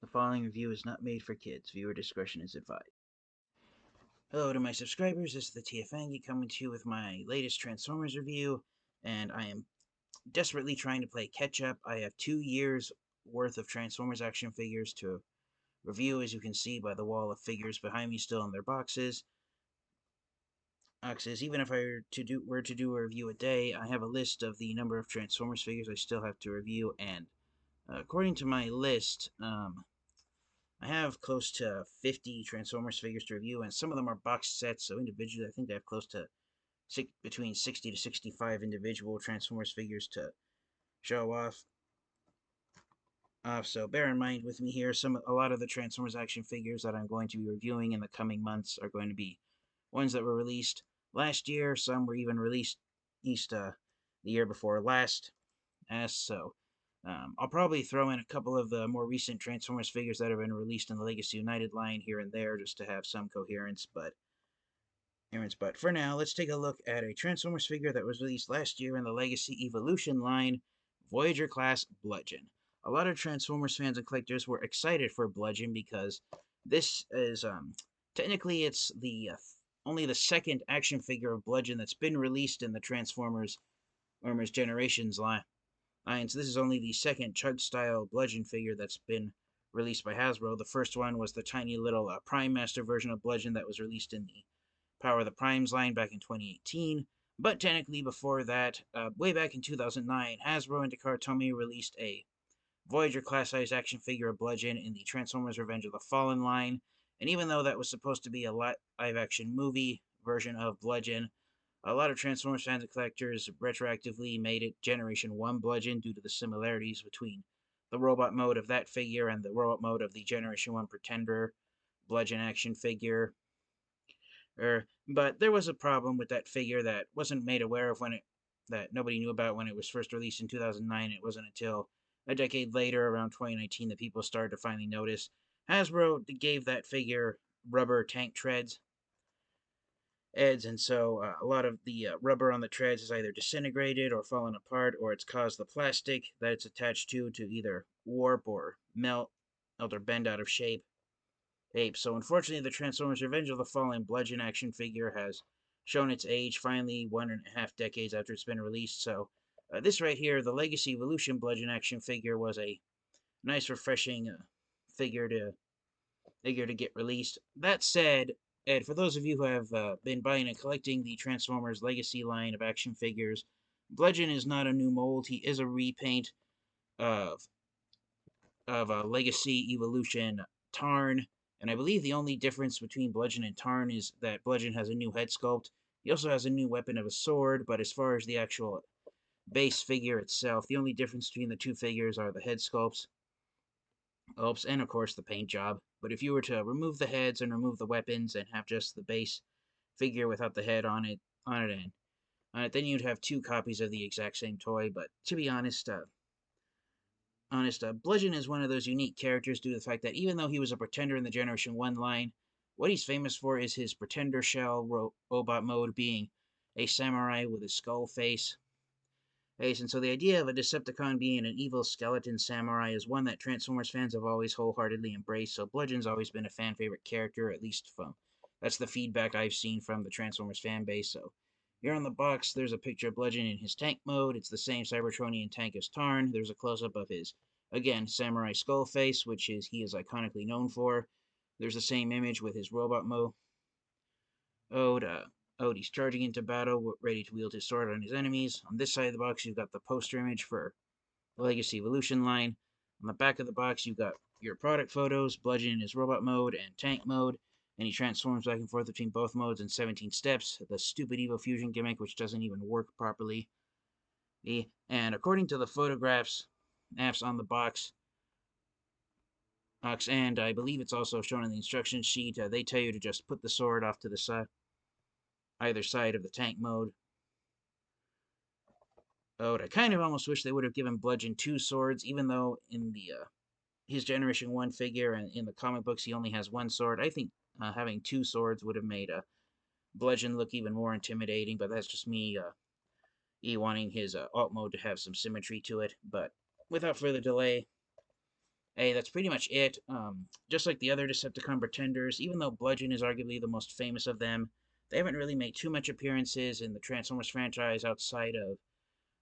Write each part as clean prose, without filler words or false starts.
The following review is not made for kids. Viewer discretion is advised. Hello to my subscribers, this is the TFangy coming to you with my latest Transformers review, and I am desperately trying to play catch up. I have 2 years worth of Transformers action figures to review, as you can see by the wall of figures behind me still in their boxes. Even if I were to do a review a day, I have a list of the number of Transformers figures I still have to review, and according to my list, I have close to 50 Transformers figures to review, and some of them are boxed sets, so individually I think I have close to between 60 to 65 individual Transformers figures to show off. So bear in mind with me here, a lot of the Transformers action figures that I'm going to be reviewing in the coming months are going to be ones that were released last year. Some were even released the year before last. I'll probably throw in a couple of the more recent Transformers figures that have been released in the Legacy United line here and there just to have some coherence, but for now, let's take a look at a Transformers figure that was released last year in the Legacy Evolution line, Voyager class Bludgeon. A lot of Transformers fans and collectors were excited for Bludgeon because this is technically it's the only the second action figure of Bludgeon that's been released in the Transformers Generations line. So this is only the second Chug-style Bludgeon figure that's been released by Hasbro. The first one was the tiny little Prime Master version of Bludgeon that was released in the Power of the Primes line back in 2018. But technically before that, way back in 2009, Hasbro and Takara released a Voyager class-sized action figure of Bludgeon in the Transformers Revenge of the Fallen line. And even though that was supposed to be a live-action movie version of Bludgeon, a lot of Transformers fans and collectors retroactively made it Generation 1 Bludgeon due to the similarities between the robot mode of that figure and the robot mode of the Generation 1 Pretender Bludgeon action figure. But there was a problem with that figure that wasn't made aware of that nobody knew about when it was first released in 2009. It wasn't until a decade later, around 2019, that people started to finally notice. Hasbro gave that figure rubber tank treads, and so a lot of the rubber on the treads is either disintegrated or fallen apart, or it's caused the plastic that it's attached to either warp or melt or bend out of shape. So unfortunately, the Transformers Revenge of the Fallen Bludgeon action figure has shown its age finally 1.5 decades after it's been released. So this right here, the Legacy Evolution Bludgeon action figure, was a nice, refreshing figure to get released. That said, Ed, for those of you who have been buying and collecting the Transformers Legacy line of action figures, Bludgeon is not a new mold. He is a repaint of Legacy Evolution Tarn, and I believe the only difference between Bludgeon and Tarn is that Bludgeon has a new head sculpt. He also has a new weapon of a sword, but as far as the actual base figure itself, the only difference between the two figures are the head sculpts. And of course the paint job. But if you were to remove the heads and remove the weapons and have just the base figure without the head on it, then you'd have two copies of the exact same toy. But to be honest, Bludgeon is one of those unique characters due to the fact that even though he was a pretender in the Generation 1 line, what he's famous for is his pretender shell robot mode being a samurai with a skull face. And so the idea of a Decepticon being an evil skeleton samurai is one that Transformers fans have always wholeheartedly embraced, so Bludgeon's always been a fan favorite character, at least that's the feedback I've seen from the Transformers fan base. So here on the box, there's a picture of Bludgeon in his tank mode. It's the same Cybertronian tank as Tarn. There's a close-up of his, again, samurai skull face, he is iconically known for. There's the same image with his robot mode. He's charging into battle, ready to wield his sword on his enemies. On this side of the box, you've got the poster image for the Legacy Evolution line. On the back of the box, you've got your product photos, Bludgeon in his robot mode and tank mode, and he transforms back and forth between both modes in 17 steps. The stupid Evo Fusion gimmick, which doesn't even work properly. And according to the photographs on the box, and I believe it's also shown in the instruction sheet, they tell you to just put the sword off to the side, either side of the tank mode. I kind of almost wish they would have given Bludgeon 2 swords, even though in the his Generation 1 figure and in the comic books he only has one sword. I think having 2 swords would have made Bludgeon look even more intimidating, but that's just me wanting his alt mode to have some symmetry to it. But without further delay, hey, that's pretty much it. Just like the other Decepticon pretenders, even though Bludgeon is arguably the most famous of them, they haven't really made too much appearances in the Transformers franchise outside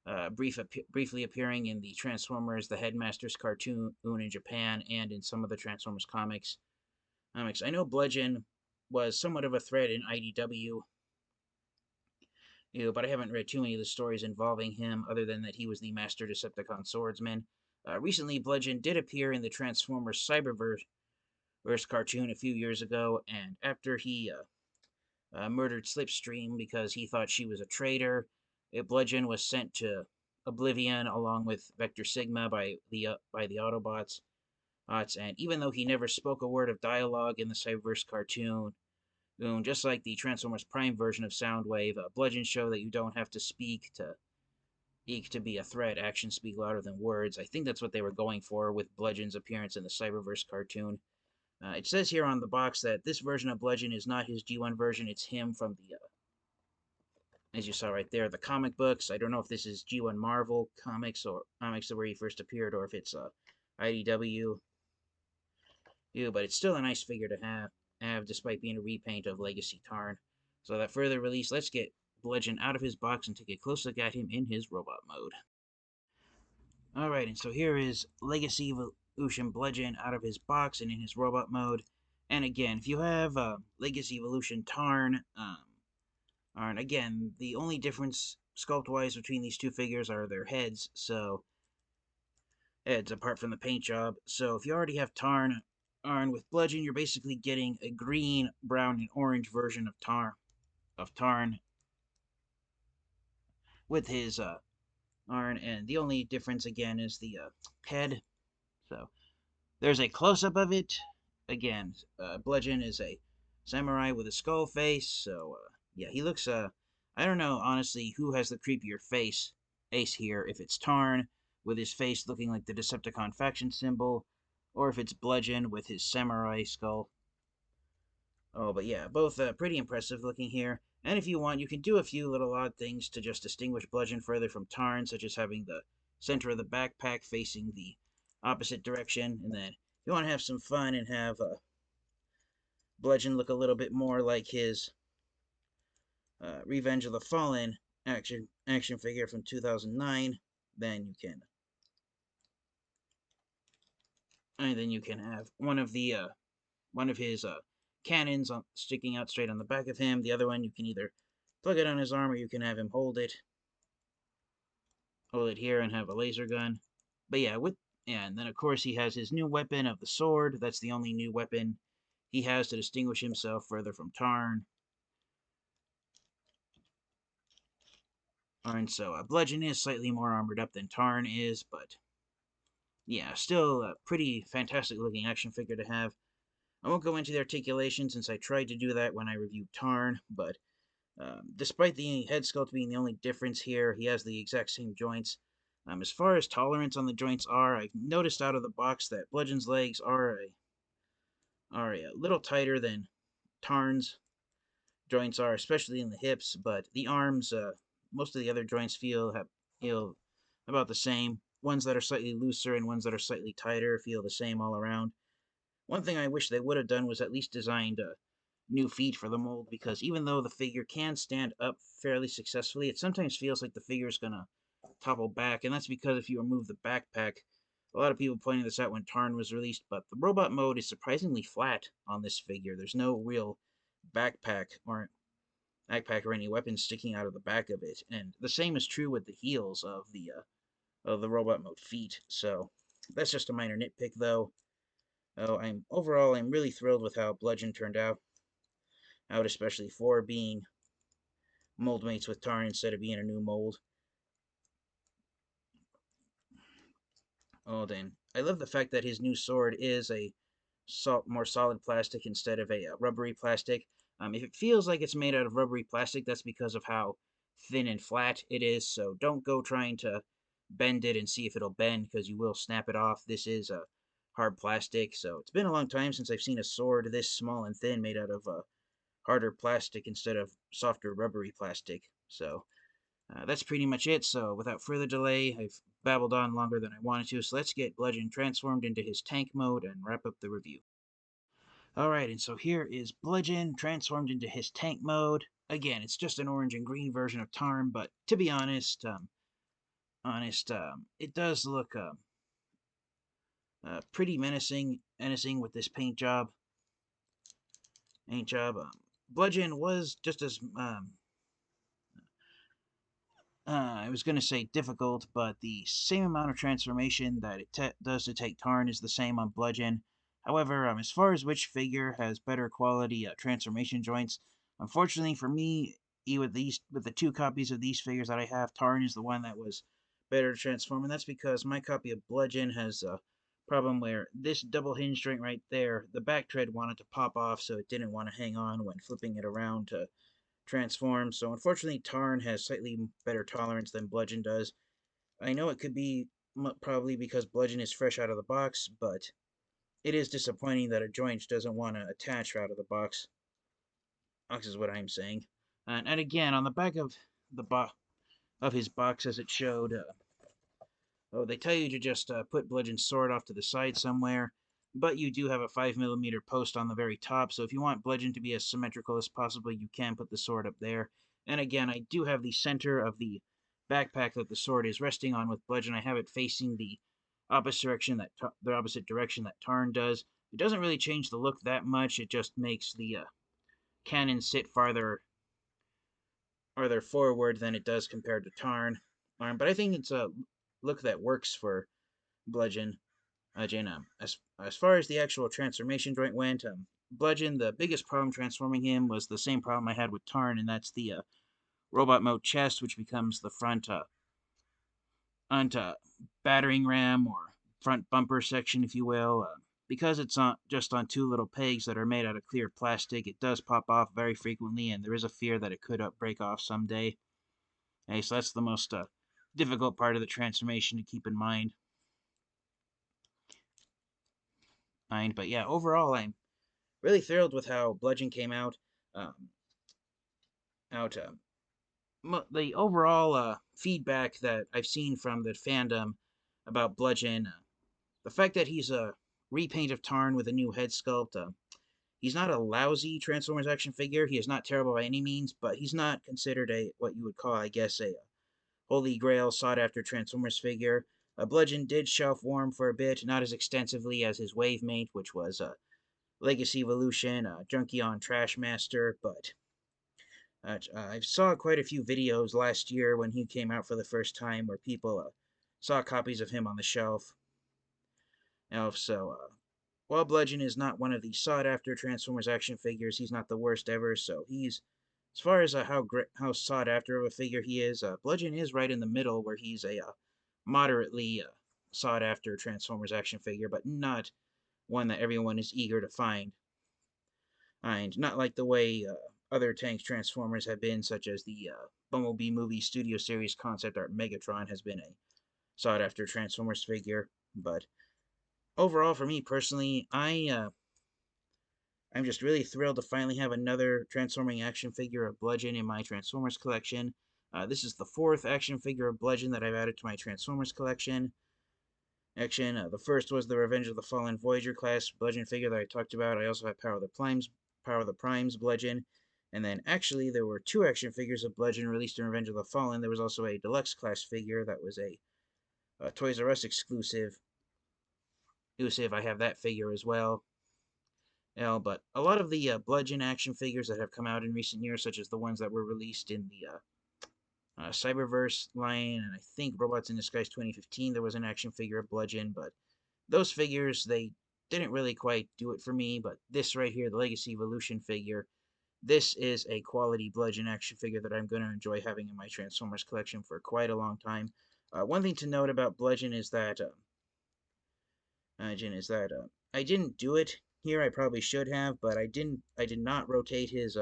of briefly appearing in the Transformers The Headmasters cartoon in Japan and in some of the Transformers comics. I know Bludgeon was somewhat of a threat in IDW, but I haven't read too many of the stories involving him, other than that he was the Master Decepticon swordsman. Recently, Bludgeon did appear in the Transformers Cyberverse cartoon a few years ago, and after he murdered Slipstream because he thought she was a traitor, Bludgeon was sent to Oblivion along with Vector Sigma by the Autobots. And even though he never spoke a word of dialogue in the Cyberverse cartoon, just like the Transformers Prime version of Soundwave, Bludgeon show that you don't have to speak to be a threat. Actions speak louder than words. I think that's what they were going for with Bludgeon's appearance in the Cyberverse cartoon. It says here on the box that this version of Bludgeon is not his G1 version. It's him from the, as you saw right there, the comic books. I don't know if this is G1 Marvel comics or comics where he first appeared, or if it's IDW. But it's still a nice figure to have despite being a repaint of Legacy Tarn. So that further release, let's get Bludgeon out of his box and take a close look at him in his robot mode. Alright, and so here is Legacy Evolution Bludgeon out of his box and in his robot mode. And again, if you have Legacy Evolution Tarn, and again, the only difference sculpt-wise between these two figures are their heads, apart from the paint job. So if you already have Tarn with Bludgeon, you're basically getting a green, brown, and orange version of Tarn with his Arn, and the only difference again is the head. So there's a close-up of it. Again, Bludgeon is a samurai with a skull face, so yeah, he looks I don't know honestly who has the creepier face ace here, if it's Tarn with his face looking like the Decepticon faction symbol, or if it's Bludgeon with his samurai skull. Oh, but yeah, both pretty impressive looking here. And if you want, you can do a few little odd things to just distinguish Bludgeon further from Tarn, such as having the center of the backpack facing the opposite direction. And then if you want to have some fun and have Bludgeon look a little bit more like his Revenge of the Fallen action figure from 2009, then you can have one of his cannons sticking out straight on the back of him. The other one, you can either plug it on his arm or you can have him hold it here and have a laser gun. But yeah, and then of course he has his new weapon of the sword. That's the only new weapon he has to distinguish himself further from Tarn. And so Bludgeon is slightly more armored up than Tarn is, but yeah, still a pretty fantastic looking action figure to have. I won't go into the articulation since I tried to do that when I reviewed Tarn, but despite the head sculpt being the only difference here, he has the exact same joints. As far as tolerance on the joints are, I noticed out of the box that Bludgeon's legs are a little tighter than Tarn's joints are, especially in the hips, but the arms, most of the other joints feel about the same. Ones that are slightly looser and ones that are slightly tighter feel the same all around. One thing I wish they would have done was at least designed new feet for the mold, because even though the figure can stand up fairly successfully, it sometimes feels like the figure is going to topple back, and that's because if you remove the backpack, a lot of people pointed this out when Tarn was released, but the robot mode is surprisingly flat on this figure. There's no real backpack or any weapons sticking out of the back of it, and the same is true with the heels of the robot mode feet. So that's just a minor nitpick, though. Oh, I'm really thrilled with how Bludgeon turned out, especially for being mold mates with Tarn instead of being a new mold. Oh, then I love the fact that his new sword is a more solid plastic instead of a rubbery plastic. If it feels like it's made out of rubbery plastic, that's because of how thin and flat it is. So don't go trying to bend it and see if it'll bend, because you will snap it off. This is a hard plastic, so it's been a long time since I've seen a sword this small and thin made out of harder plastic instead of softer rubbery plastic. So That's pretty much it, so without further delay, I've babbled on longer than I wanted to, so let's get Bludgeon transformed into his tank mode and wrap up the review. Alright, and so here is Bludgeon transformed into his tank mode. Again, it's just an orange and green version of Tarn, but to be honest, it does look pretty menacing with this paint job. Bludgeon was just as I was going to say difficult, but the same amount of transformation that it does to take Tarn is the same on Bludgeon. However, as far as which figure has better quality transformation joints, unfortunately for me, with the two copies of these figures that I have, Tarn is the one that was better to transform, and that's because my copy of Bludgeon has a problem where this double hinge joint right there, the back tread wanted to pop off, so it didn't want to hang on when flipping it around to transform. So unfortunately, Tarn has slightly better tolerance than Bludgeon does. I know it could be probably because Bludgeon is fresh out of the box, but it is disappointing that a joint doesn't want to attach out of the box. Box is what I'm saying. And again, on the back of his box, as it showed, they tell you to just put Bludgeon's sword off to the side somewhere, but you do have a 5mm post on the very top, so if you want Bludgeon to be as symmetrical as possible, you can put the sword up there. And again, I do have the center of the backpack that the sword is resting on with Bludgeon. I have it facing the opposite direction that Tarn does. It doesn't really change the look that much. It just makes the cannon sit farther forward than it does compared to Tarn. But I think it's a look that works for Bludgeon. As far as the actual transformation joint went, Bludgeon, the biggest problem transforming him was the same problem I had with Tarn, and that's the robot mode chest, which becomes the front battering ram or front bumper section, if you will. Because it's just on two little pegs that are made out of clear plastic, it does pop off very frequently, and there is a fear that it could break off someday. Okay, so that's the most difficult part of the transformation to keep in mind. But yeah, overall, I'm really thrilled with how Bludgeon came out. Um, out the overall feedback that I've seen from the fandom about Bludgeon, the fact that he's a repaint of Tarn with a new head sculpt. He's not a lousy Transformers action figure. He is not terrible by any means, but he's not considered a what you would call, I guess, a holy grail sought after Transformers figure. Bludgeon did shelf warm for a bit, not as extensively as his wave mate, which was Legacy Evolution, Junkion Trashmaster, but I saw quite a few videos last year when he came out for the first time where people saw copies of him on the shelf. While Bludgeon is not one of the sought-after Transformers action figures, he's not the worst ever, so he's, as far as how sought-after of a figure he is, Bludgeon is right in the middle where he's a moderately sought-after Transformers action figure, but not one that everyone is eager to find. And not like the way other tank Transformers have been, such as the Bumblebee movie Studio Series concept art Megatron has been a sought-after Transformers figure. But overall, for me personally, I'm just really thrilled to finally have another transforming action figure of Bludgeon in my Transformers collection. This is the fourth action figure of Bludgeon that I've added to my Transformers collection. The first was the Revenge of the Fallen Voyager class Bludgeon figure that I talked about. I also have Power of the Primes Bludgeon. And then actually there were two action figures of Bludgeon released in Revenge of the Fallen. There was also a deluxe class figure that was a Toys R Us exclusive. I have that figure as well. But a lot of the Bludgeon action figures that have come out in recent years, such as the ones that were released in the Cyberverse line, and I think Robots in Disguise 2015, there was an action figure of Bludgeon, but those figures, they didn't really quite do it for me. But this right here, the Legacy Evolution figure, this is a quality Bludgeon action figure that I'm going to enjoy having in my Transformers collection for quite a long time. One thing to note about Bludgeon is that I didn't do it here. I probably should have, but I did not rotate his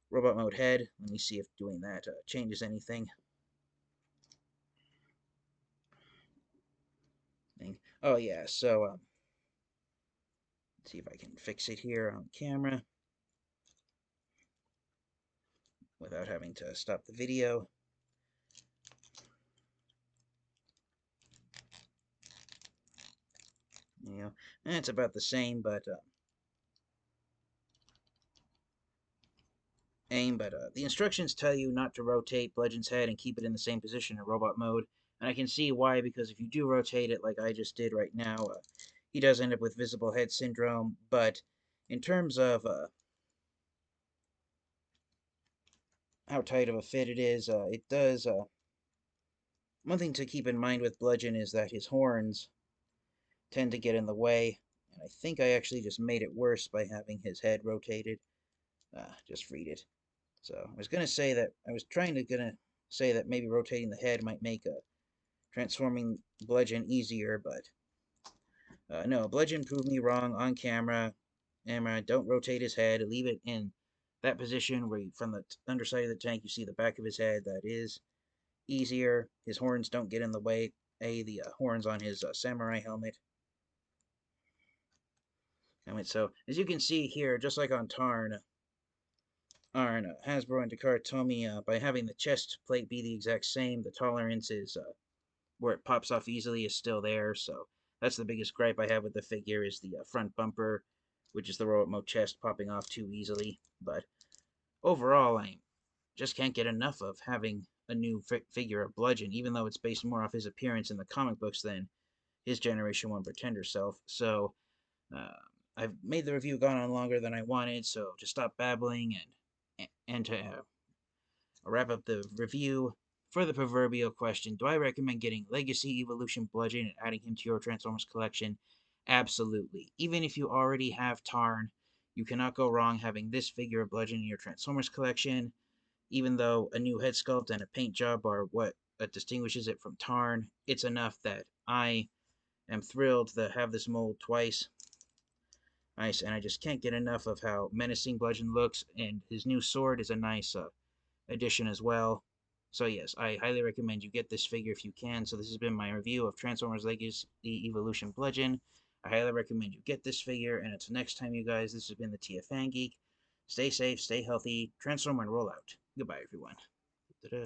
robot mode head. Let me see if doing that changes anything. Oh yeah, so let's see if I can fix it here on camera without having to stop the video. You know, and it's about the same, but the instructions tell you not to rotate Bludgeon's head and keep it in the same position in robot mode. And I can see why, because if you do rotate it like I just did right now, he does end up with visible head syndrome. But in terms of how tight of a fit it is, it does. One thing to keep in mind with Bludgeon is that his horns tend to get in the way. And I think I actually just made it worse by having his head rotated. Just read it. So I was gonna say that maybe rotating the head might make a transforming Bludgeon easier, but no, Bludgeon proved me wrong on camera. Camera, don't rotate his head. Leave it in that position where from the underside of the tank you see the back of his head. That is easier. His horns don't get in the way. The horns on his samurai helmet. So as you can see here, just like on Tarn, Hasbro and Descartes told me by having the chest plate be the exact same, the tolerance is where it pops off easily is still there. So that's the biggest gripe I have with the figure is the front bumper, which is the robot mode chest popping off too easily. But overall, I just can't get enough of having a new figure of Bludgeon, even though it's based more off his appearance in the comic books than his Generation 1 Pretender self. So uh, I've made the review gone on longer than I wanted, so to stop babbling and to wrap up the review, for the proverbial question, do I recommend getting Legacy Evolution Bludgeon and adding him to your Transformers collection? Absolutely. Even if you already have Tarn, you cannot go wrong having this figure of Bludgeon in your Transformers collection, even though a new head sculpt and a paint job are what distinguishes it from Tarn. It's enough that I am thrilled to have this mold twice. Nice, and I just can't get enough of how menacing Bludgeon looks, and his new sword is a nice edition as well. So yes, I highly recommend you get this figure if you can. So this has been my review of Transformers Legacy Evolution Bludgeon. I highly recommend you get this figure, and until next time, you guys, this has been the TFN Geek. Stay safe, stay healthy, transform and roll out. Goodbye, everyone.